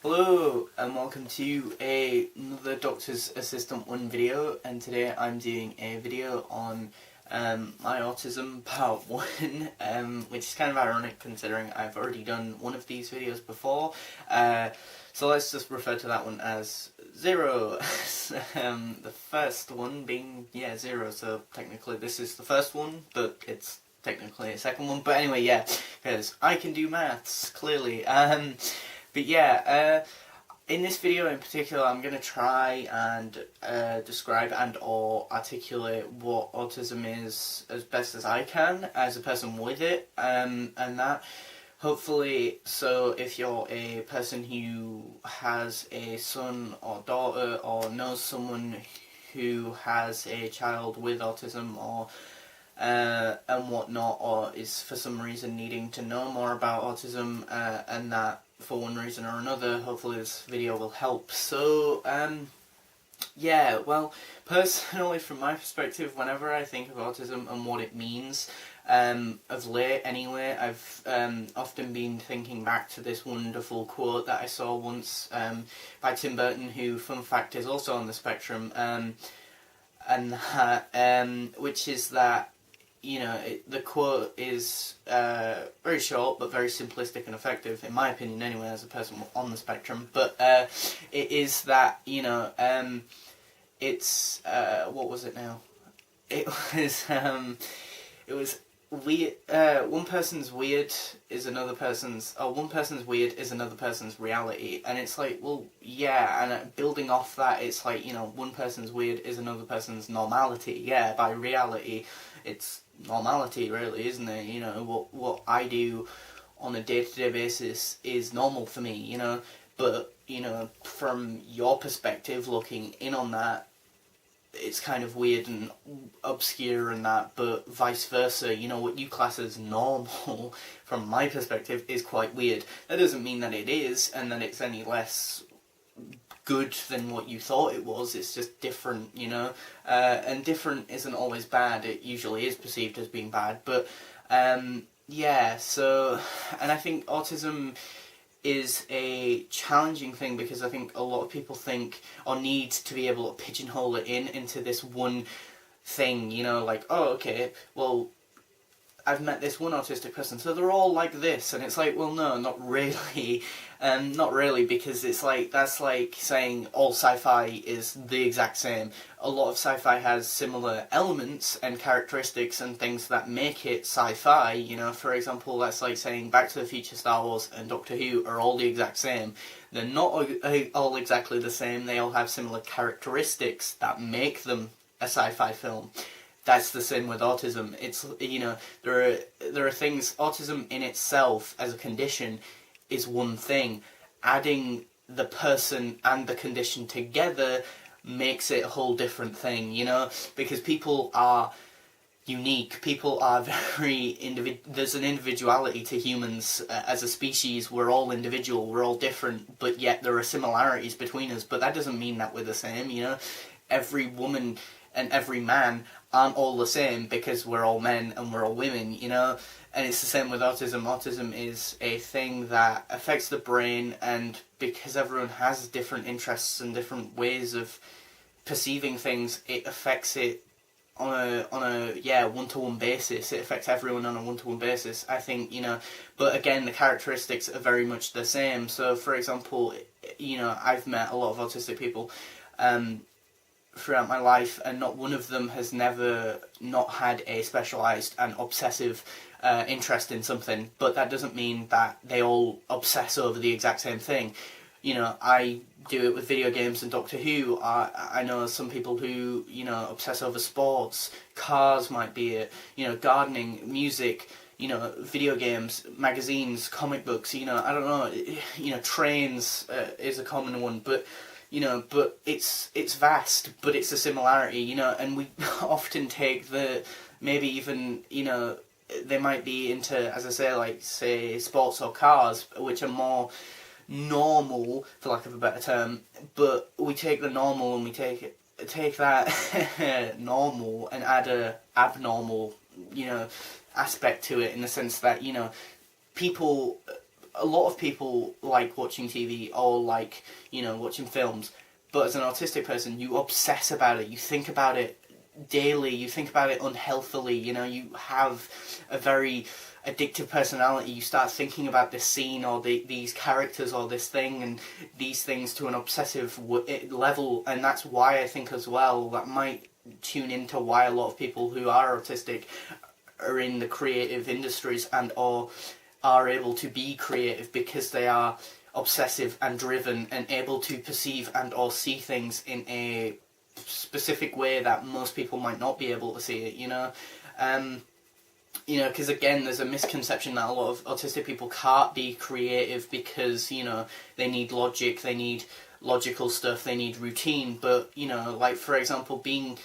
Hello and welcome to another Doctor's Assistant 1 video, and today I'm doing a video on my autism part 1, which is kind of ironic considering I've already done one of these videos before, so let's just refer to that one as 0, the first one being, 0, so technically this is the first one, but it's technically a second one, but anyway, because I can do maths, clearly. But in this video in particular, I'm going to try and describe and or articulate what autism is as best as I can as a person with it, and that hopefully, so if you're a person who has a son or daughter or knows someone who has a child with autism or and whatnot, or is for some reason needing to know more about autism, and that for one reason or another, hopefully this video will help. So, well, personally from my perspective, whenever I think of autism and what it means, of late anyway, I've often been thinking back to this wonderful quote that I saw once by Tim Burton, who, fun fact, is also on the spectrum, and which is that, the quote is very short but very simplistic and effective, in my opinion anyway, as a person on the spectrum, but it is that, it's, what was it now? It was weird, one person's weird is another person's, one person's weird is another person's reality, and it's like, well, yeah, and building off that, it's like, one person's weird is another person's normality, by reality, it's normality really, isn't it? What I do on a day-to-day basis is normal for me, but, from your perspective, looking in on that, it's kind of weird and obscure and that, but vice versa, what you class as normal, from my perspective, is quite weird. That doesn't mean that it is, and that it's any less good than what you thought it was. It's just different, and different isn't always bad. It usually is perceived as being bad, but so, and I think autism is a challenging thing because I think a lot of people think or need to be able to pigeonhole it into this one thing, like, oh, okay, well, I've met this one autistic person, so they're all like this, and it's like, well, no, not really, because it's like, that's like saying all sci-fi is the exact same. A lot of sci-fi has similar elements and characteristics and things that make it sci-fi, for example, that's like saying Back to the Future, Star Wars, and Doctor Who are all the exact same. They're not all exactly the same, they all have similar characteristics that make them a sci-fi film. That's the same with autism. It's, there are things, autism in itself as a condition is one thing. Adding the person and the condition together makes it a whole different thing, because people are unique, people are very there's an individuality to humans as a species. We're all individual, we're all different, but yet there are similarities between us, but that doesn't mean that we're the same, Every woman and every man aren't all the same because we're all men and we're all women, and it's the same with autism. Autism is a thing that affects the brain, and because everyone has different interests and different ways of perceiving things, it affects it on a one-to-one basis. It affects everyone on a one-to-one basis, I think, but again, the characteristics are very much the same. So, for example, I've met a lot of autistic people, throughout my life, and not one of them has never not had a specialised and obsessive interest in something, but that doesn't mean that they all obsess over the exact same thing. I do it with video games and Doctor Who. I know some people who, obsess over sports, cars might be it, gardening, music, video games, magazines, comic books, I don't know, trains is a common one, but but it's vast, but it's a similarity, and we often take maybe even, they might be into, as I say, like, say, sports or cars, which are more normal, for lack of a better term, but we take the normal and we take that normal and add a abnormal, aspect to it, in the sense that, people a lot of people like watching TV or like, you know, watching films, but as an autistic person, you obsess about it, you think about it daily, you think about it unhealthily, you know, you have a very addictive personality, you start thinking about this scene or these characters or this thing and these things to an obsessive level, and that's why I think as well that might tune into why a lot of people who are autistic are in the creative industries and or are able to be creative, because they are obsessive and driven and able to perceive and or see things in a specific way that most people might not be able to see it, you know. You know, because again, there's a misconception that a lot of autistic people can't be creative because, you know, they need logic, they need logical stuff, they need routine. But, you know, like for example, being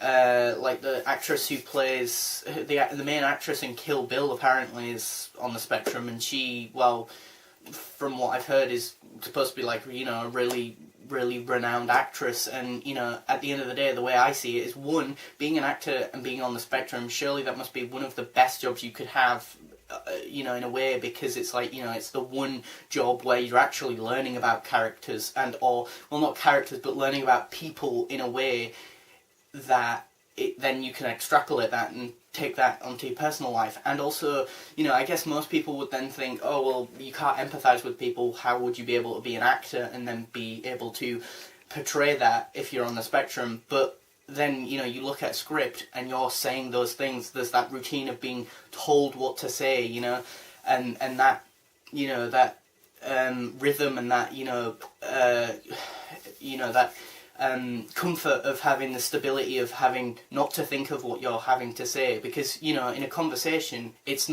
like the actress who plays the main actress in Kill Bill apparently is on the spectrum, and she, well, from what I've heard, is supposed to be like, you know, a really renowned actress. And, you know, at the end of the day, the way I see it is, one, being an actor and being on the spectrum, surely that must be one of the best jobs you could have, you know, in a way, because it's like, you know, it's the one job where you're actually learning about characters and or, well, not characters, but learning about people in a way that then you can extrapolate that and take that onto your personal life. And also, you know, I guess most people would then think, oh, well, you can't empathise with people, how would you be able to be an actor and then be able to portray that if you're on the spectrum? But then, you know, you look at a script and you're saying those things, there's that routine of being told what to say, you know, and that, you know, that rhythm and that, you know, that comfort of having the stability of having not to think of what you're having to say, because, you know, in a conversation, it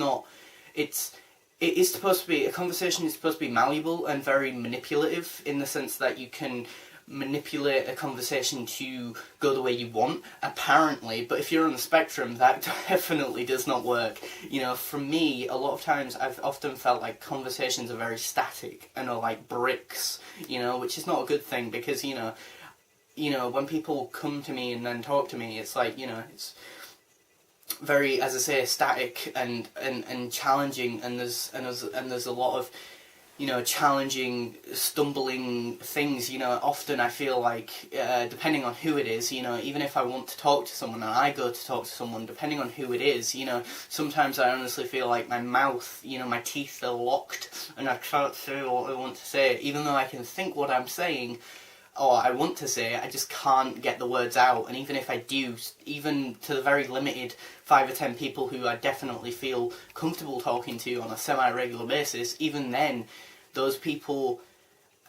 is supposed to be, a conversation is supposed to be malleable and very manipulative, in the sense that you can manipulate a conversation to go the way you want, apparently. But if you're on the spectrum, that definitely does not work. You know, for me, a lot of times I've often felt like conversations are very static and are like bricks, you know, which is not a good thing, because, you know, when people come to me and then talk to me, it's like, you know, it's very, as I say, static and challenging, and there's a lot of, you know, challenging, stumbling things, you know. Often I feel like, depending on who it is, you know, even if I want to talk to someone and I go to talk to someone, depending on who it is, you know, sometimes I honestly feel like my mouth, you know, my teeth are locked and I can't say what I want to say, even though I can think what I'm saying, or I want to say, I just can't get the words out. And even if I do, even to the very limited 5 or 10 people who I definitely feel comfortable talking to on a semi-regular basis, even then, those people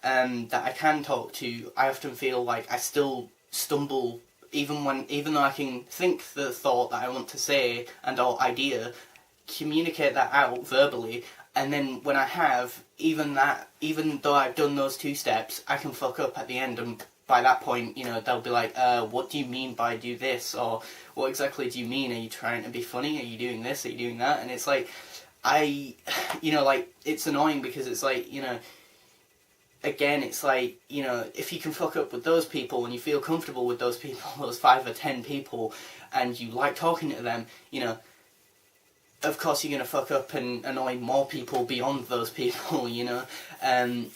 that I can talk to, I often feel like I still stumble, even though I can think the thought that I want to say and or idea, communicate that out verbally. And then when I have, even though I've done those 2 steps, I can fuck up at the end, and by that point, you know, they'll be like, what do you mean by do this? Or what exactly do you mean? Are you trying to be funny? Are you doing this? Are you doing that? And it's like, you know, like, it's annoying, because it's like, you know, again, it's like, you know, if you can fuck up with those people and you feel comfortable with those people, those 5 or 10 people, and you like talking to them, you know, of course you're going to fuck up and annoy more people beyond those people, you know, and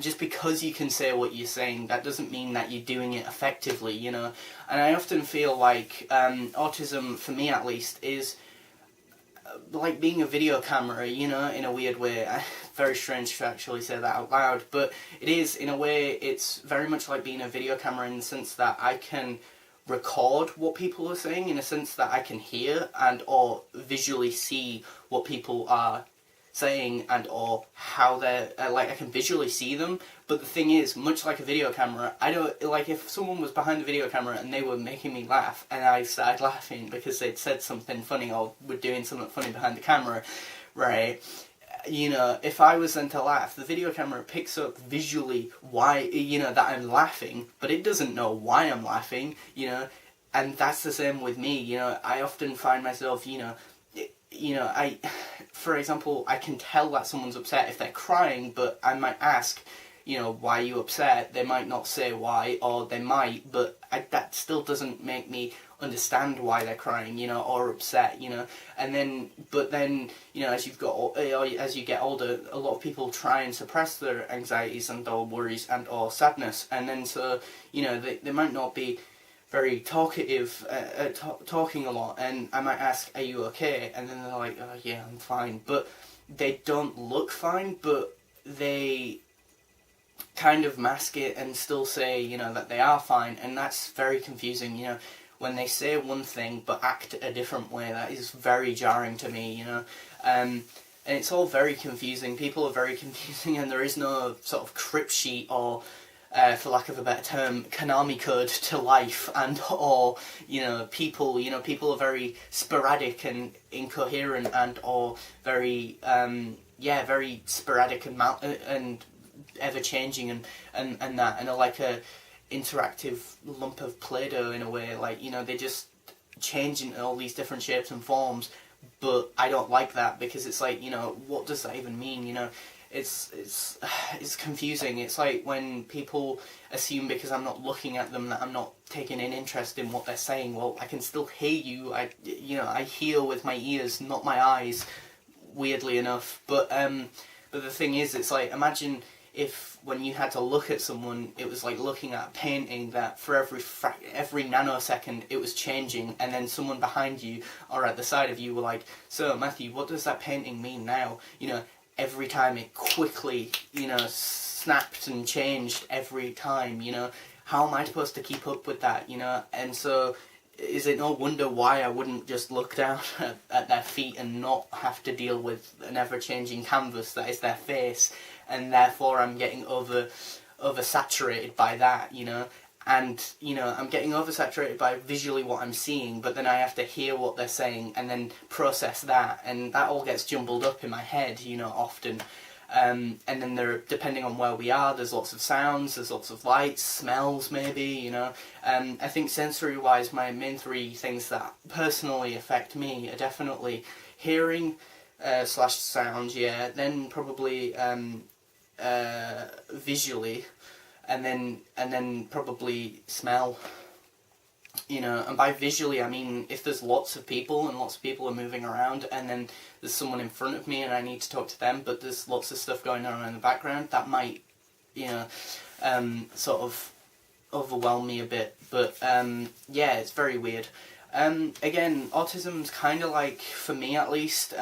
just because you can say what you're saying, that doesn't mean that you're doing it effectively, you know. And I often feel like autism, for me at least, is like being a video camera, you know, in a weird way. Very strange to actually say that out loud, but it is, in a way, it's very much like being a video camera, in the sense that I can record what people are saying, in a sense that I can hear and or visually see what people are saying and or how they're, like, I can visually see them. But the thing is, much like a video camera, I don't, like, if someone was behind the video camera and they were making me laugh and I started laughing because they'd said something funny or were doing something funny behind the camera, right, you know, if I was then to laugh, the video camera picks up visually why, you know, that I'm laughing, but it doesn't know why I'm laughing, you know. And that's the same with me, you know. I often find myself, you know, for example, I can tell that someone's upset if they're crying, but I might ask, why are you upset? They might not say why, or they might, but that still doesn't make me understand why they're crying, or upset, and then, but then, as you get older, a lot of people try and suppress their anxieties and or worries and or sadness, and then so, they might not be very talkative, talking a lot, and I might ask, are you okay? And then they're like, oh yeah, I'm fine, but they don't look fine, but they kind of mask it and still say, that they are fine, and that's very confusing, when they say one thing but act a different way. That is very jarring to me, and it's all very confusing. People are very confusing, and there is no sort of crypt sheet or, for lack of a better term, Konami code to life, and or people are very sporadic and incoherent, and or very very sporadic and ever changing, and that, and are like a interactive lump of Play-Doh in a way, like, they just change into all these different shapes and forms, but I don't like that, because it's like, what does that even mean, it's confusing. It's like when people assume because I'm not looking at them that I'm not taking an interest in what they're saying. Well, I can still hear you, I hear with my ears, not my eyes, weirdly enough, but the thing is, it's like, imagine if when you had to look at someone, it was like looking at a painting that for every nanosecond it was changing, and then someone behind you or at the side of you were like, so Matthew, what does that painting mean now? Every time it quickly, snapped and changed every time, how am I supposed to keep up with that, and so is it no wonder why I wouldn't just look down at their feet and not have to deal with an ever-changing canvas that is their face, and therefore I'm getting oversaturated by that, and, I'm getting oversaturated by visually what I'm seeing, but then I have to hear what they're saying and then process that, and that all gets jumbled up in my head, often. And then depending on where we are, there's lots of sounds, there's lots of lights, smells maybe, I think sensory-wise, my main three things that personally affect me are definitely hearing, slash sound, then probably, visually, and then probably smell, and by visually I mean if there's lots of people and lots of people are moving around, and then there's someone in front of me and I need to talk to them, but there's lots of stuff going on in the background, that might, sort of overwhelm me a bit, but it's very weird. Again, autism's kind of like, for me at least,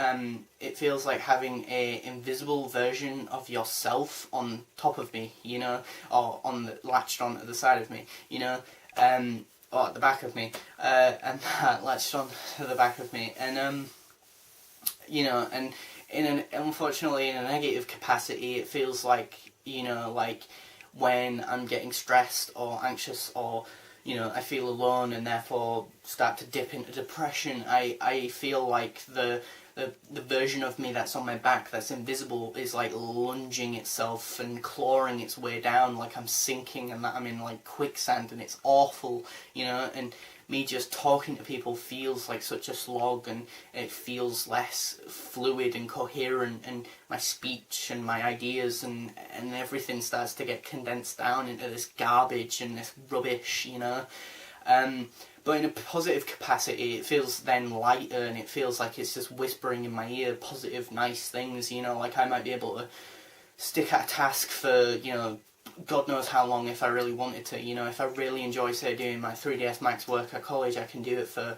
it feels like having a invisible version of yourself on top of me, or latched on at the side of me, or at the back of me, and that latched on to the back of me, and and unfortunately in a negative capacity, it feels like, like when I'm getting stressed or anxious, or I feel alone and therefore start to dip into depression, I feel like the version of me that's on my back, that's invisible, is like lunging itself and clawing its way down, like I'm sinking and that I'm in like quicksand, and it's awful, and me just talking to people feels like such a slog, and it feels less fluid and coherent, and my speech and my ideas and everything starts to get condensed down into this garbage and this rubbish, but in a positive capacity, it feels then lighter, and it feels like it's just whispering in my ear positive, nice things, like I might be able to stick at a task for, God knows how long if I really wanted to, if I really enjoy, say, doing my 3ds Max work at college, I can do it for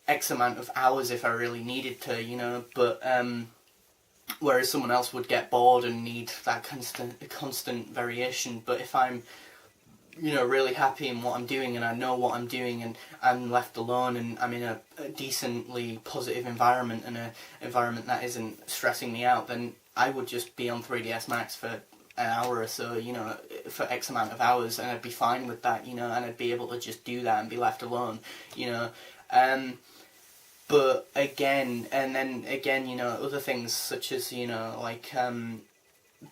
X amount of hours if I really needed to, but, whereas someone else would get bored and need that constant variation, but if I'm really happy in what I'm doing, and I know what I'm doing, and I'm left alone, and I'm in a decently positive environment, and an environment that isn't stressing me out, then I would just be on 3ds Max for an hour or so, for X amount of hours, and I'd be fine with that, and I'd be able to just do that and be left alone, but again, and then again, other things such as, like,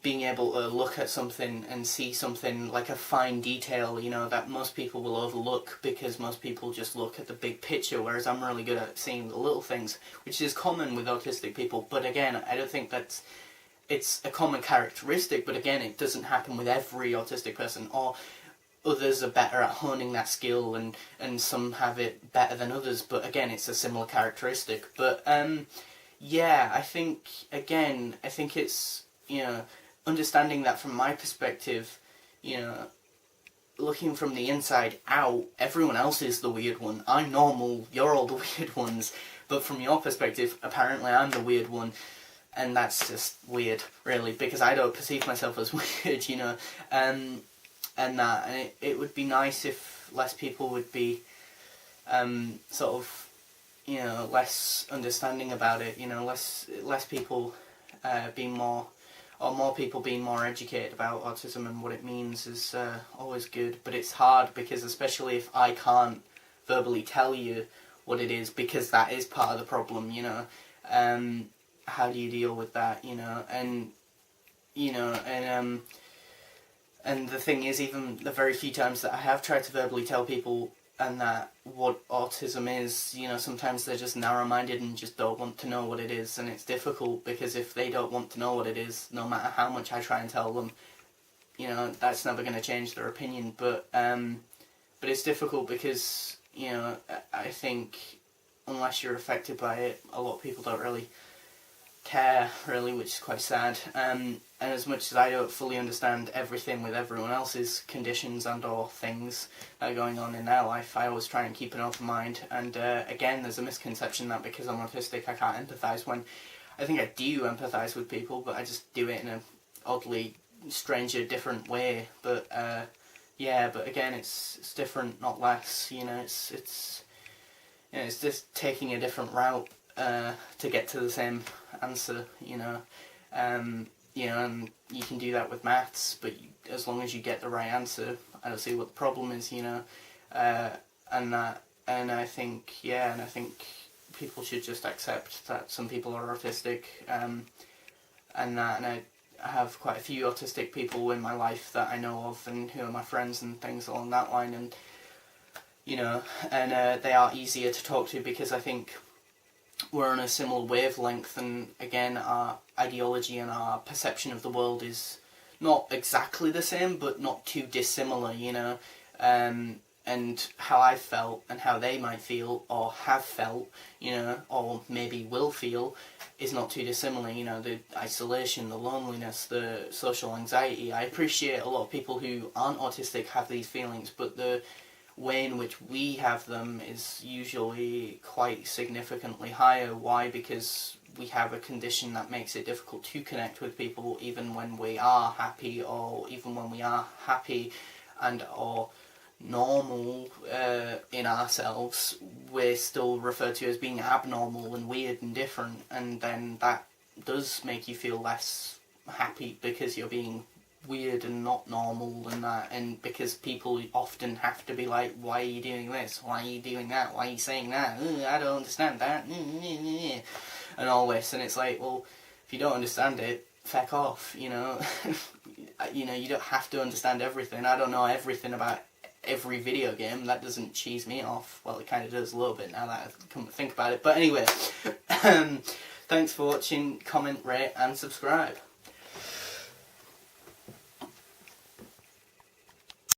being able to look at something and see something like a fine detail, that most people will overlook, because most people just look at the big picture, whereas I'm really good at seeing the little things, which is common with autistic people, but again, I don't think that's it's a common characteristic, but again, it doesn't happen with every autistic person, or others are better at honing that skill, and some have it better than others, but again, it's a similar characteristic. But yeah, I think it's, understanding that from my perspective, looking from the inside out, everyone else is the weird one. I'm normal, you're all the weird ones, but from your perspective, apparently I'm the weird one. And that's just weird, really, because I don't perceive myself as weird, and it would be nice if less people would be, sort of, less understanding about it, less people being more, or more people being more educated about autism and what it means is always good, but it's hard, because especially if I can't verbally tell you what it is, because that is part of the problem, how do you deal with that, and the thing is, even the very few times that I have tried to verbally tell people and that what autism is, sometimes they're just narrow-minded and just don't want to know what it is, and it's difficult, because if they don't want to know what it is, no matter how much I try and tell them, that's never going to change their opinion, but it's difficult because, I think unless you're affected by it, a lot of people don't really care, really, which is quite sad. And as much as I don't fully understand everything with everyone else's conditions and or things that are going on in their life, I always try and keep an open mind. And again, there's a misconception that because I'm autistic I can't empathise, when I think I do empathise with people, but I just do it in a oddly stranger, different way. But yeah, but again, it's different, not less. It's just taking a different route to get to the same answer, and you can do that with maths, but as long as you get the right answer, I don't see what the problem is, and I think people should just accept that some people are autistic, and I have quite a few autistic people in my life that I know of and who are my friends and things along that line, and they are easier to talk to because I think we're on a similar wavelength, and again, our ideology and our perception of the world is not exactly the same, but not too dissimilar, and how I felt and how they might feel or have felt, or maybe will feel, is not too dissimilar. The isolation, the loneliness, the social anxiety. I appreciate a lot of people who aren't autistic have these feelings, but the way in which we have them is usually quite significantly higher. Why? Because we have a condition that makes it difficult to connect with people, even when we are happy, or even when we are happy and or normal in ourselves, we're still referred to as being abnormal and weird and different, and then that does make you feel less happy because you're being weird and not normal and that, and because people often have to be like, why are you doing this, why are you doing that, why are you saying that, I don't understand that, and all this, and it's like, well, if you don't understand it, feck off, you don't have to understand everything. I don't know everything about every video game. That doesn't cheese me off. Well, it kind of does a little bit now that I come to think about it, but anyway, thanks for watching, comment, rate and subscribe.